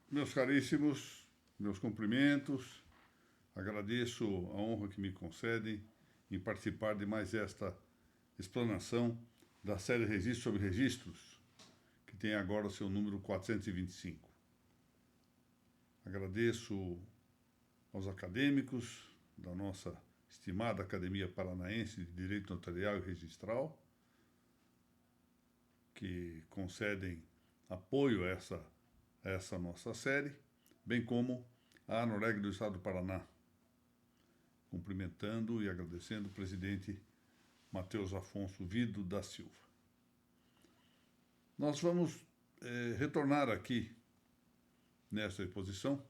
Meus caríssimos, meus cumprimentos, agradeço a honra que me concedem em participar de mais esta explanação da série Registros sobre Registros, que tem agora o seu número 425. Agradeço aos acadêmicos da nossa estimada Academia Paranaense de Direito Notarial e Registral, que concedem apoio a essa nossa série, bem como a ANOREG do Estado do Paraná, cumprimentando e agradecendo o presidente Matheus Afonso Vido da Silva. Nós vamos retornar aqui, nesta exposição,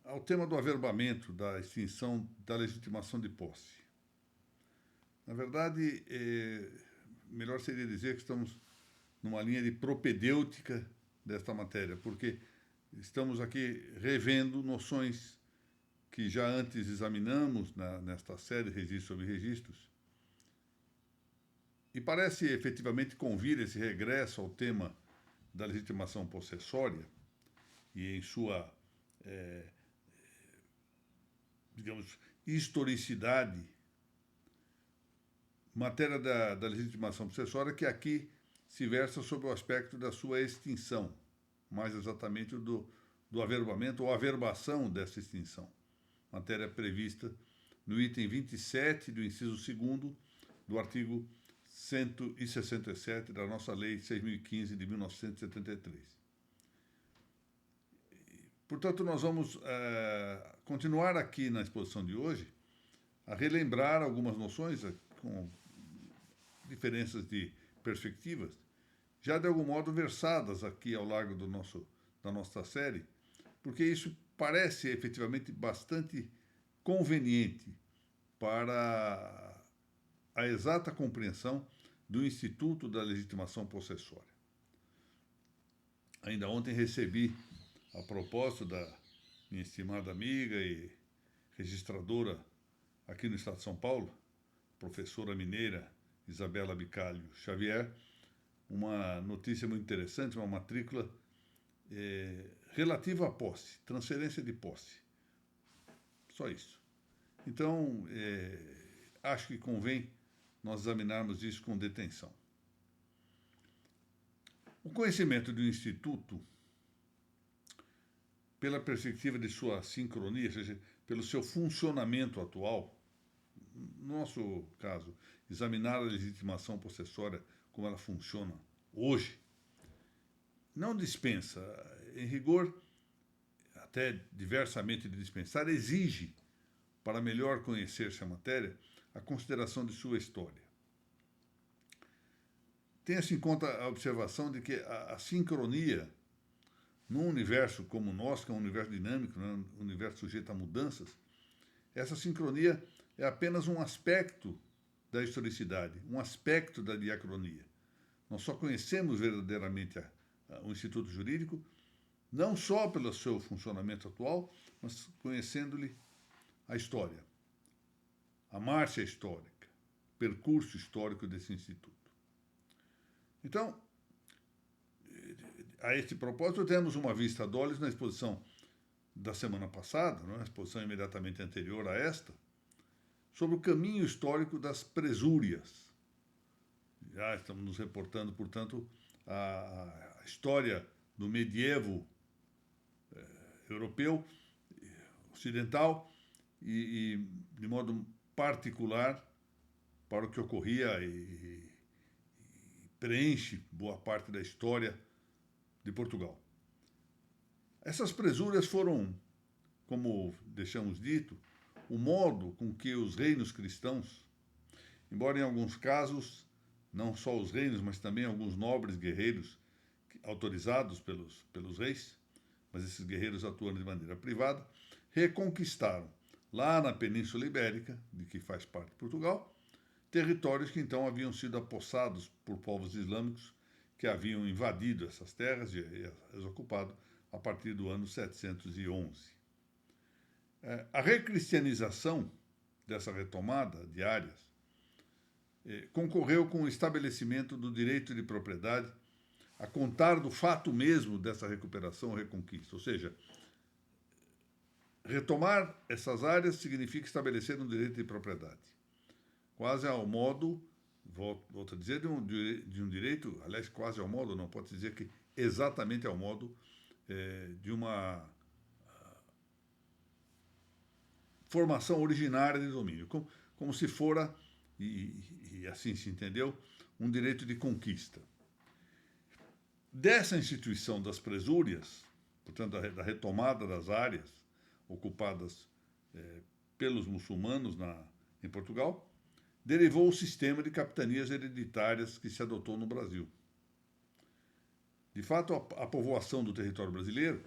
ao tema do averbamento, da extinção da legitimação de posse. Na verdade, melhor seria dizer que estamos numa linha de propedêutica desta matéria, porque estamos aqui revendo noções que já antes examinamos nesta série Registros sobre Registros, e parece efetivamente convir esse regresso ao tema da legitimação possessória e em sua, digamos, historicidade, matéria da legitimação possessória que aqui se versa sobre o aspecto da sua extinção, mais exatamente do averbamento ou averbação dessa extinção, matéria prevista no item 27 do inciso 2º do artigo 167 da nossa Lei 6.015 de 1973. Portanto, nós vamos continuar aqui na exposição de hoje a relembrar algumas noções com diferenças de perspectivas, já de algum modo versadas aqui ao largo da nossa série, porque isso parece efetivamente bastante conveniente para a exata compreensão do Instituto da Legitimação Possessória. Ainda ontem recebi, a propósito da minha estimada amiga e registradora aqui no Estado de São Paulo, professora mineira Isabela Bicalho Xavier, uma notícia muito interessante, uma matrícula relativa à posse, transferência de posse. Só isso. Então, acho que convém nós examinarmos isso com detenção. O conhecimento do Instituto, pela perspectiva de sua sincronia, ou seja, pelo seu funcionamento atual, no nosso caso, examinar a legitimação possessória como ela funciona hoje, não dispensa, em rigor, até diversamente de dispensar, exige, para melhor conhecer-se a matéria, a consideração de sua história. Tenha-se em conta a observação de que a sincronia, num universo como o nosso, que é um universo dinâmico, um universo sujeito a mudanças, essa sincronia é apenas um aspecto da historicidade, um aspecto da diacronia. Nós só conhecemos verdadeiramente o Instituto Jurídico não só pelo seu funcionamento atual, mas conhecendo-lhe a história, a marcha histórica, o percurso histórico desse Instituto. Então, a este propósito, temos uma vista d'olhos na exposição da semana passada, a exposição imediatamente anterior a esta, sobre o caminho histórico das presúrias. Já estamos nos reportando, portanto, a história do medievo europeu, ocidental, e de modo particular para o que ocorria e preenche boa parte da história de Portugal. Essas presúrias foram, como deixamos dito, o modo com que os reinos cristãos, embora em alguns casos, não só os reinos, mas também alguns nobres guerreiros autorizados pelos reis, mas esses guerreiros atuando de maneira privada, reconquistaram, lá na Península Ibérica, de que faz parte Portugal, territórios que então haviam sido apossados por povos islâmicos que haviam invadido essas terras e as ocupado a partir do ano 711. A recristianização dessa retomada de áreas concorreu com o estabelecimento do direito de propriedade a contar do fato mesmo dessa recuperação ou reconquista. Ou seja, retomar essas áreas significa estabelecer um direito de propriedade, quase ao modo, volto a dizer, de um direito, aliás, quase ao modo, não pode dizer que exatamente ao modo de uma formação originária de domínio, como se fora, e assim se entendeu, um direito de conquista. Dessa instituição das presúrias, portanto, da retomada das áreas ocupadas pelos muçulmanos em Portugal, derivou o sistema de capitanias hereditárias que se adotou no Brasil. De fato, a povoação do território brasileiro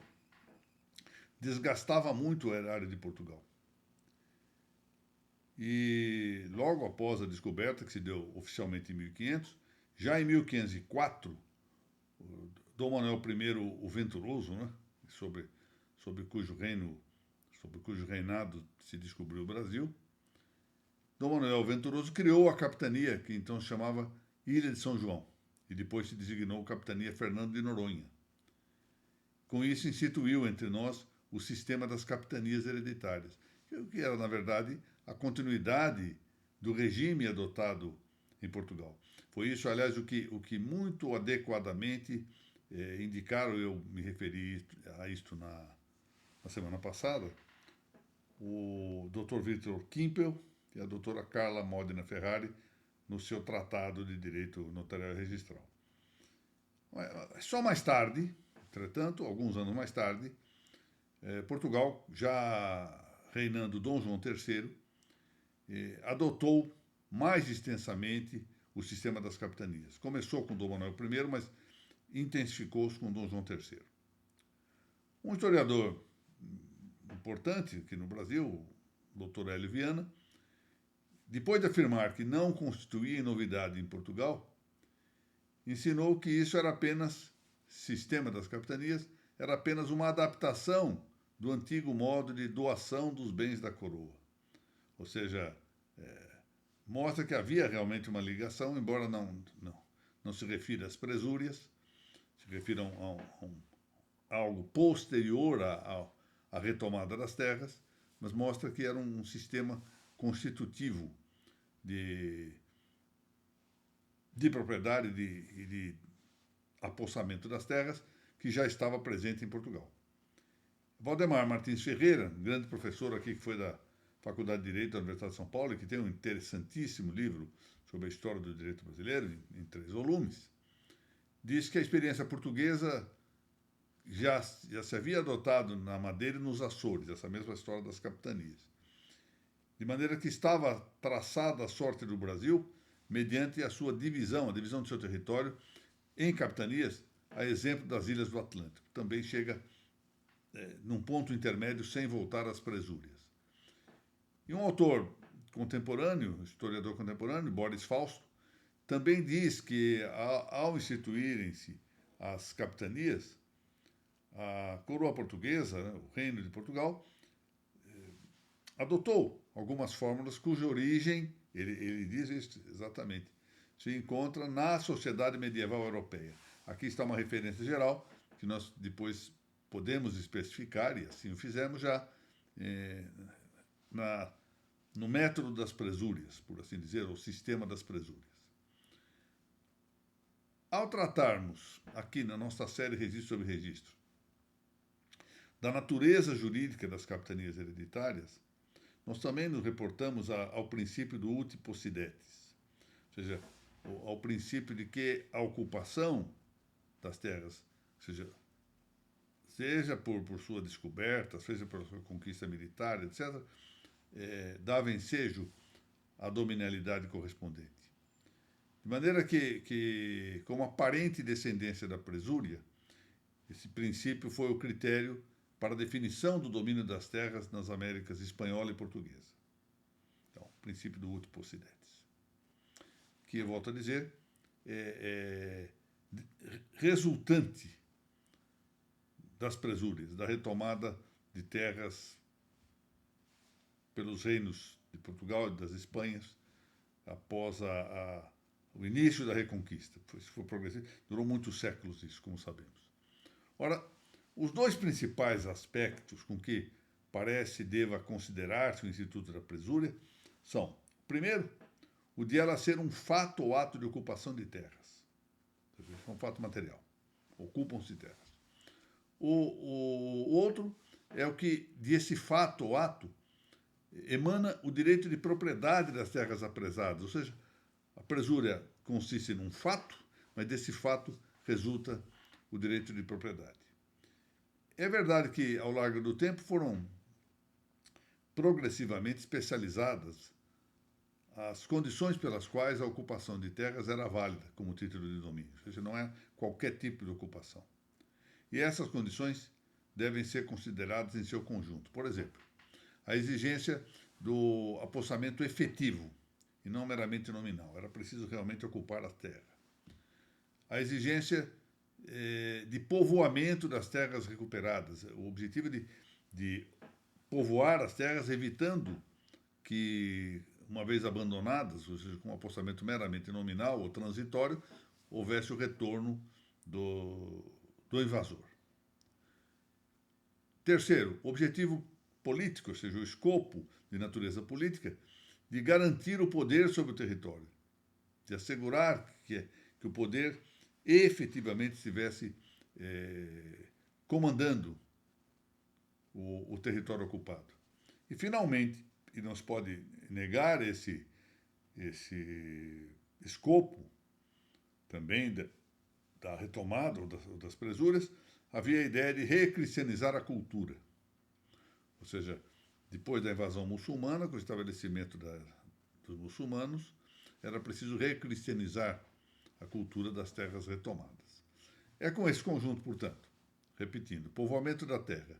desgastava muito a área de Portugal. E logo após a descoberta, que se deu oficialmente em 1500, já em 1504, Dom Manuel I o Venturoso, né, sobre cujo reinado se descobriu o Brasil, Dom Manuel Venturoso criou a capitania, que então se chamava Ilha de São João, e depois se designou Capitania Fernando de Noronha. Com isso, instituiu entre nós o sistema das capitanias hereditárias, que era, na verdade, a continuidade do regime adotado em Portugal. Foi isso, aliás, o que muito adequadamente indicaram, eu me referi a isto na semana passada, o Dr. Victor Kimpel e a doutora Carla Modena Ferrari, no seu Tratado de Direito Notarial e Registral. Só mais tarde, entretanto, alguns anos mais tarde, Portugal, já reinando Dom João III, adotou mais extensamente o sistema das capitanias. Começou com Dom Manuel I, mas intensificou-se com Dom João III. Um historiador importante aqui no Brasil, o Dr. Hélio Viana, depois de afirmar que não constituía novidade em Portugal, ensinou que isso era apenas, sistema das capitanias, era apenas uma adaptação do antigo modo de doação dos bens da coroa. Ou seja, mostra que havia realmente uma ligação, embora não se refira às presúrias, se refiram a algo posterior à retomada das terras, mas mostra que era um sistema constitutivo de propriedade e de apossamento das terras que já estava presente em Portugal. Valdemar Martins Ferreira, grande professor aqui que foi da Faculdade de Direito da Universidade de São Paulo e que tem um interessantíssimo livro sobre a história do direito brasileiro, em 3 volumes, diz que a experiência portuguesa já se havia adotado na Madeira e nos Açores, essa mesma história das capitanias. De maneira que estava traçada a sorte do Brasil mediante a sua divisão, a divisão do seu território em capitanias, a exemplo das ilhas do Atlântico. Também chega num ponto intermédio sem voltar às presúrias. E um autor contemporâneo, historiador contemporâneo, Boris Fausto, também diz que ao instituírem-se as capitanias, a coroa portuguesa, o Reino de Portugal, adotou algumas fórmulas cuja origem, ele diz isso exatamente, se encontra na sociedade medieval europeia. Aqui está uma referência geral, que nós depois podemos especificar, e assim o fizemos já, no método das presúrias, por assim dizer, o sistema das presúrias. Ao tratarmos aqui na nossa série Registro sobre Registro da natureza jurídica das capitanias hereditárias, nós também nos reportamos ao princípio do uti possidetis, ou seja, ao princípio de que a ocupação das terras, seja por sua descoberta, seja por sua conquista militar, etc., dava ensejo à dominalidade correspondente. De maneira que, como aparente descendência da presúria, esse princípio foi o critério para a definição do domínio das terras nas Américas espanhola e portuguesa. Então, o princípio do uti possidetis, que, eu volto a dizer, é resultante das presúrias, da retomada de terras pelos reinos de Portugal e das Espanhas após o início da Reconquista. Foi progressivo, durou muitos séculos isso, como sabemos. Ora, os dois principais aspectos com que parece deva considerar-se o Instituto da Presúria são, primeiro, o de ela ser um fato ou ato de ocupação de terras. É um fato material. Ocupam-se terras. O outro é o que, desse fato ou ato, emana o direito de propriedade das terras apresadas. Ou seja, a presúria consiste num fato, mas desse fato resulta o direito de propriedade. É verdade que, ao longo do tempo, foram progressivamente especializadas as condições pelas quais a ocupação de terras era válida como título de domínio. Ou seja, não é qualquer tipo de ocupação. E essas condições devem ser consideradas em seu conjunto. Por exemplo, a exigência do apossamento efetivo e não meramente nominal. Era preciso realmente ocupar a terra. A exigência de povoamento das terras recuperadas. O objetivo de povoar as terras, evitando que, uma vez abandonadas, ou seja, com um apostamento meramente nominal ou transitório, houvesse o retorno do invasor. Terceiro, objetivo político, ou seja, o escopo de natureza política, de garantir o poder sobre o território, de assegurar que o poder efetivamente estivesse comandando o território ocupado. E, finalmente, e não se pode negar esse escopo também da retomada ou das presúrias, havia a ideia de recristianizar a cultura. Ou seja, depois da invasão muçulmana, com o estabelecimento dos muçulmanos, era preciso recristianizar a cultura das terras retomadas. É com esse conjunto, portanto, repetindo, povoamento da terra,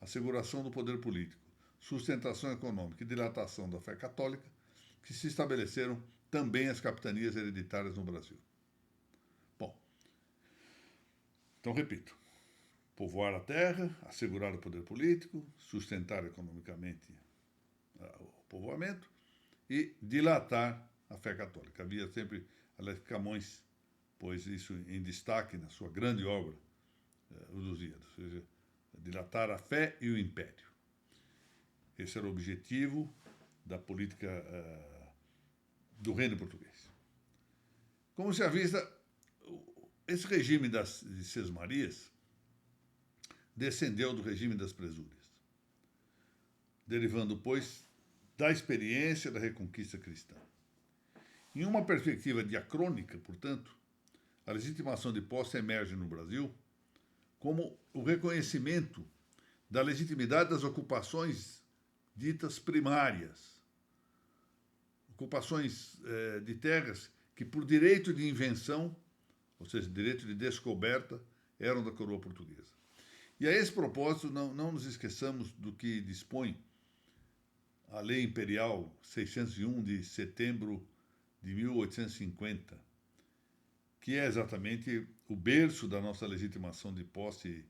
asseguração do poder político, sustentação econômica e dilatação da fé católica, que se estabeleceram também as capitanias hereditárias no Brasil. Bom, então repito, povoar a terra, assegurar o poder político, sustentar economicamente o povoamento e dilatar a fé católica. Havia sempre, aliás, Camões pôs isso em destaque na sua grande obra, Os Lusíadas, ou seja, dilatar a fé e o império. Esse era o objetivo da política do reino português. Como se avista, esse regime de Sesmarias descendeu do regime das presúrias, derivando, pois, da experiência da reconquista cristã. Em uma perspectiva diacrônica, portanto, a legitimação de posse emerge no Brasil como o reconhecimento da legitimidade das ocupações ditas primárias, ocupações de terras que, por direito de invenção, ou seja, direito de descoberta, eram da coroa portuguesa. E a esse propósito, não nos esqueçamos do que dispõe a Lei Imperial 601 de setembro de 1850, que é exatamente o berço da nossa legitimação de posse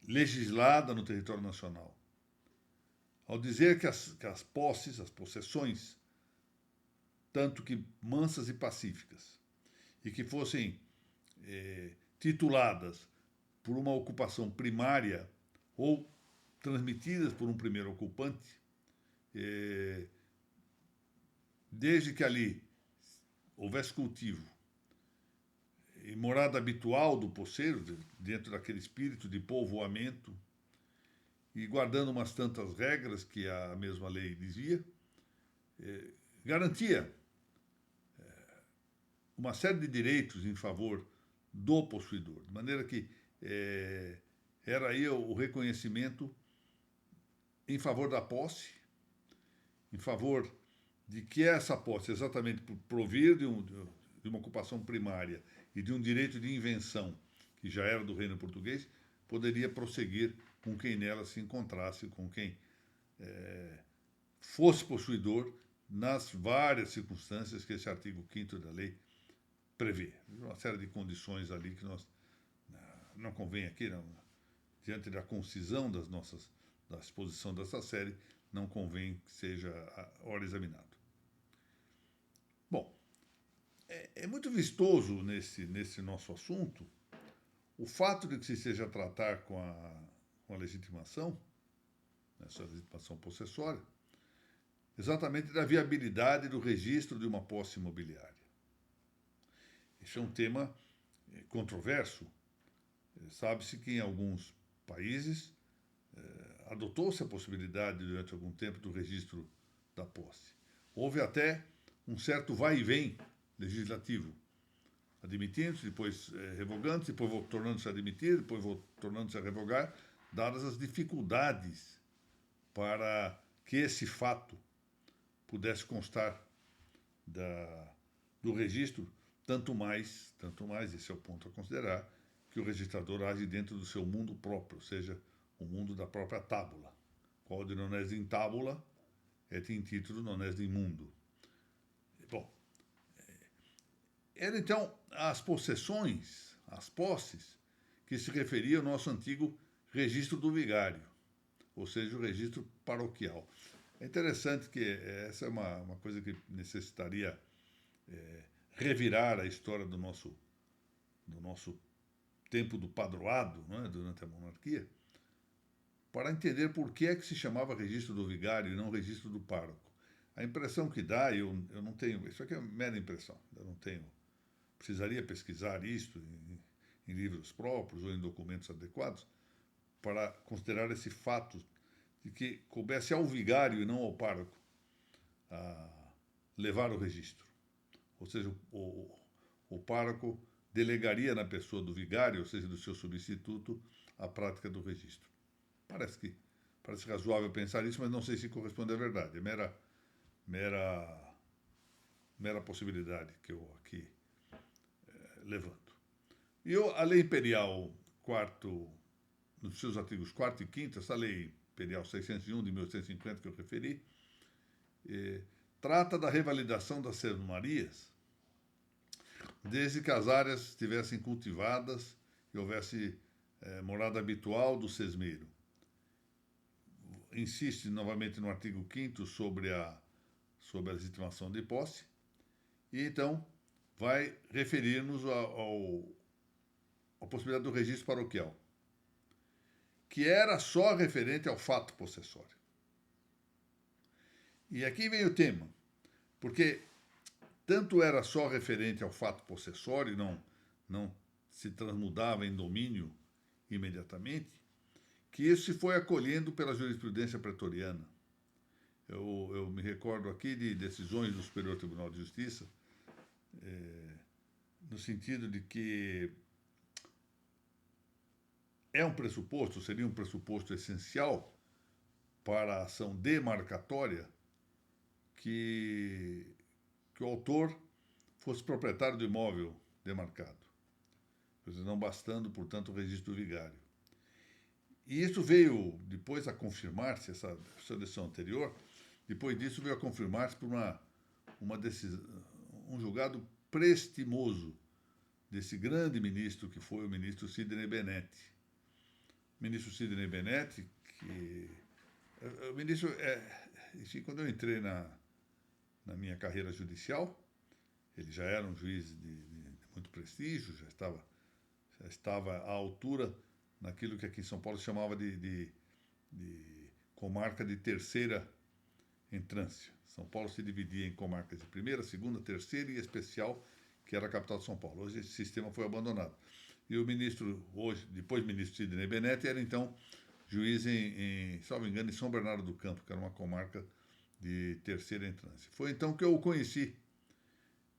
legislada no território nacional. Ao dizer que as posses, as possessões, tanto que mansas e pacíficas, e que fossem tituladas por uma ocupação primária ou transmitidas por um primeiro ocupante, desde que ali houvesse cultivo e morada habitual do poceiro, dentro daquele espírito de povoamento, e guardando umas tantas regras que a mesma lei dizia, garantia uma série de direitos em favor do possuidor, de maneira que era aí o reconhecimento em favor da posse, em favor de que essa posse, exatamente por provir de uma ocupação primária e de um direito de invenção que já era do reino português, poderia prosseguir com quem nela se encontrasse, com quem fosse possuidor nas várias circunstâncias que esse artigo 5º da lei prevê. Uma série de condições ali que nós não convém aqui, não, diante da concisão da exposição dessa série, não convém que seja ora examinado. Bom, É muito vistoso nesse nosso assunto o fato de que se seja tratar com a legitimação, essa legitimação possessória, exatamente da viabilidade do registro de uma posse imobiliária. Esse é um tema controverso. Sabe-se que em alguns países adotou-se a possibilidade durante algum tempo do registro da posse. Houve até um certo vai e vem legislativo, admitindo-se, depois revogando-se, depois tornando-se a admitir, depois tornando-se a revogar, dadas as dificuldades para que esse fato pudesse constar do registro, tanto mais, esse é o ponto a considerar, que o registrador age dentro do seu mundo próprio, ou seja, o mundo da própria tábula. Quod non est in tabula, et in titulo non est in mundo. Bom, eram então as possessões, as posses, que se referia ao nosso antigo registro do vigário, ou seja, o registro paroquial. É interessante que essa é uma coisa que necessitaria revirar a história do nosso tempo do padroado, não é? Durante a monarquia, para entender por que é que se chamava registro do vigário e não registro do pároco. A impressão que dá, eu não tenho, isso aqui é mera impressão, eu não tenho, precisaria pesquisar isto em livros próprios ou em documentos adequados para considerar esse fato de que coubesse ao vigário e não ao pároco a levar o registro. Ou seja, o pároco delegaria na pessoa do vigário, ou seja, do seu substituto, a prática do registro. Parece razoável pensar isso, mas não sei se corresponde à verdade. É mera possibilidade que eu aqui levanto. E a Lei Imperial nos seus artigos 4º e 5º, essa Lei Imperial 601 de 1850 que eu referi, trata da revalidação das sermarias desde que as áreas estivessem cultivadas e houvesse morada habitual do sesmeiro. Insiste novamente no artigo 5º sobre a legitimação de posse, e então vai referir-nos à possibilidade do registro paroquial, que era só referente ao fato possessório. E aqui vem o tema, porque tanto era só referente ao fato possessório, não se transmudava em domínio imediatamente, que isso se foi acolhendo pela jurisprudência pretoriana. Eu me recordo aqui de decisões do Superior Tribunal de Justiça, no sentido de que seria um pressuposto essencial para a ação demarcatória que o autor fosse proprietário do imóvel demarcado, não bastando, portanto, o registro do vigário. E isso veio depois a confirmar-se, essa decisão anterior, depois disso veio a confirmar-se por uma decisão, um julgado prestimoso desse grande ministro que foi o ministro Sidney Benetti. O ministro Sidney Benetti, o ministro, enfim, quando eu entrei na minha carreira judicial, ele já era um juiz de muito prestígio, já estava à altura naquilo que aqui em São Paulo se chamava de comarca de terceira entrância. São Paulo se dividia em comarcas de primeira, segunda, terceira e especial, que era a capital de São Paulo. Hoje esse sistema foi abandonado. E o ministro, depois ministro Sidney Benetti, era então juiz salvo engano, em São Bernardo do Campo, que era uma comarca de terceira entrância. Foi então que eu o conheci.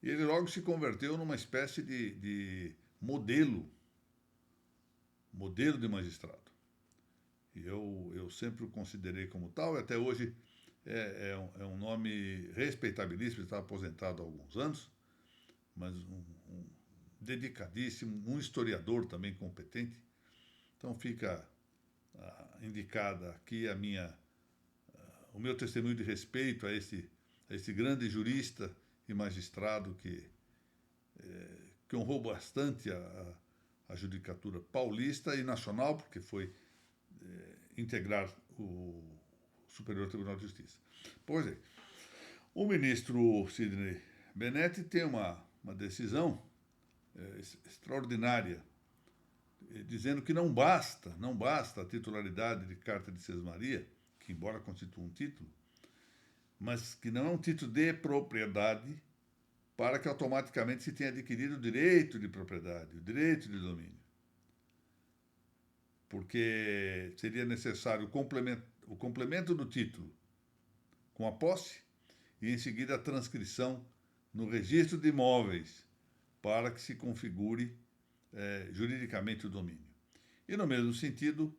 E ele logo se converteu numa espécie de modelo de magistrado. E eu sempre o considerei como tal, e até hoje é um nome respeitabilíssimo, ele está aposentado há alguns anos, mas um dedicadíssimo, um historiador também competente. Então fica indicada aqui o meu testemunho de respeito a esse grande jurista e magistrado que honrou bastante a judicatura paulista e nacional, porque foi integrar o Superior Tribunal de Justiça. Pois é, o ministro Sidney Benetti tem uma uma decisão extraordinária, dizendo que não basta a titularidade de carta de sesmaria, que embora constitua um título, mas que não é um título de propriedade para que automaticamente se tenha adquirido o direito de propriedade, o direito de domínio. Porque seria necessário o complemento do título com a posse e, em seguida, a transcrição no registro de imóveis para que se configure juridicamente o domínio. E, no mesmo sentido,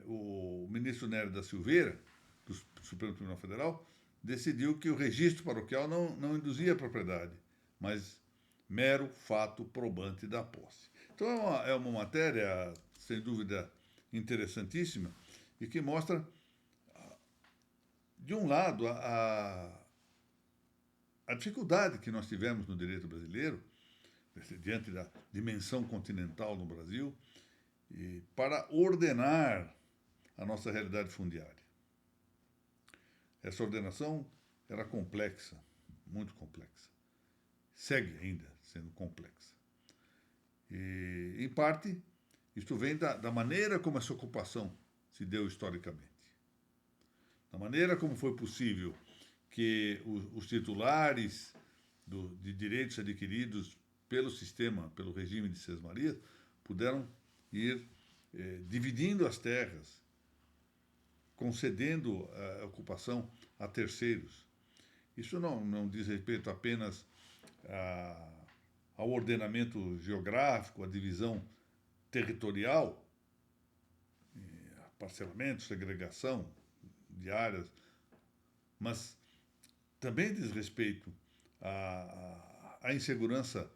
o ministro Nery da Silveira, do Supremo Tribunal Federal, decidiu que o registro paroquial não induzia a propriedade, mas mero fato probante da posse. Então, é uma matéria, sem dúvida, interessantíssima e que mostra, de um lado, a dificuldade que nós tivemos no direito brasileiro, diante da dimensão continental no Brasil, para ordenar a nossa realidade fundiária. Essa ordenação era complexa, muito complexa. Segue ainda sendo complexa. E, em parte, isto vem da maneira como essa ocupação se deu historicamente. Da maneira como foi possível que os titulares de direitos adquiridos pelo sistema, pelo regime de sesmarias, puderam ir dividindo as terras, concedendo a ocupação a terceiros. Isso não diz respeito apenas ao ordenamento geográfico, à divisão territorial, parcelamento, segregação de áreas, mas também diz respeito à insegurança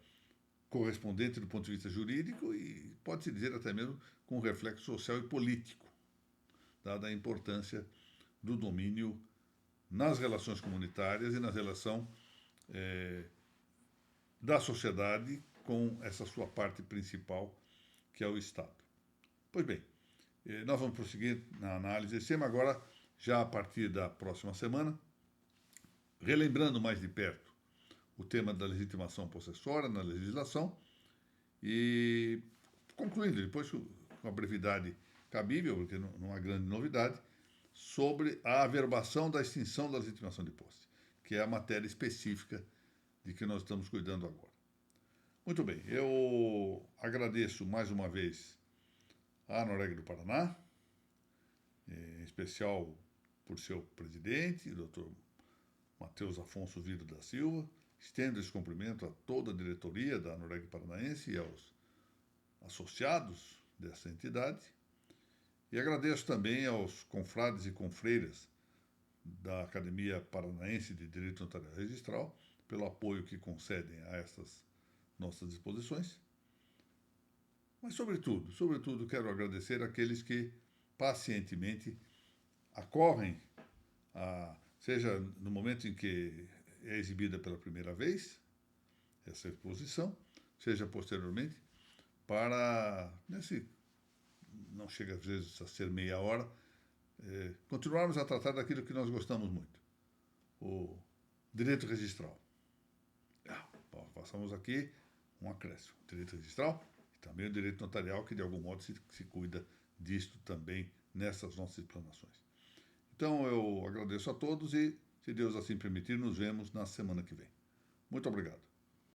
correspondente do ponto de vista jurídico e pode-se dizer até mesmo com reflexo social e político, dada a importância do domínio nas relações comunitárias e na relação da sociedade com essa sua parte principal, que é o Estado. Pois bem, nós vamos prosseguir na análise desse tema agora, já a partir da próxima semana, relembrando mais de perto o tema da legitimação possessória na legislação e concluindo depois com a brevidade cabível, porque não há grande novidade, sobre a averbação da extinção da legitimação de posse, que é a matéria específica de que nós estamos cuidando agora. Muito bem, eu agradeço mais uma vez a Noregg do Paraná, em especial por seu presidente, o Dr. Matheus Afonso Vieira da Silva. Estendo esse cumprimento a toda a diretoria da Noregg Paranaense e aos associados dessa entidade. E agradeço também aos confrades e confreiras da Academia Paranaense de Direito Notarial Registral pelo apoio que concedem a essas nossas disposições. Mas, sobretudo, quero agradecer àqueles que pacientemente acorrem, seja no momento em que é exibida pela primeira vez essa exposição, seja posteriormente, para, não chega às vezes a ser meia hora, continuarmos a tratar daquilo que nós gostamos muito, o direito registral. Passamos aqui um acréscimo, o direito registral e também o direito notarial, que de algum modo se cuida disto também nessas nossas explanações. Então eu agradeço a todos e, se Deus assim permitir, nos vemos na semana que vem. Muito obrigado.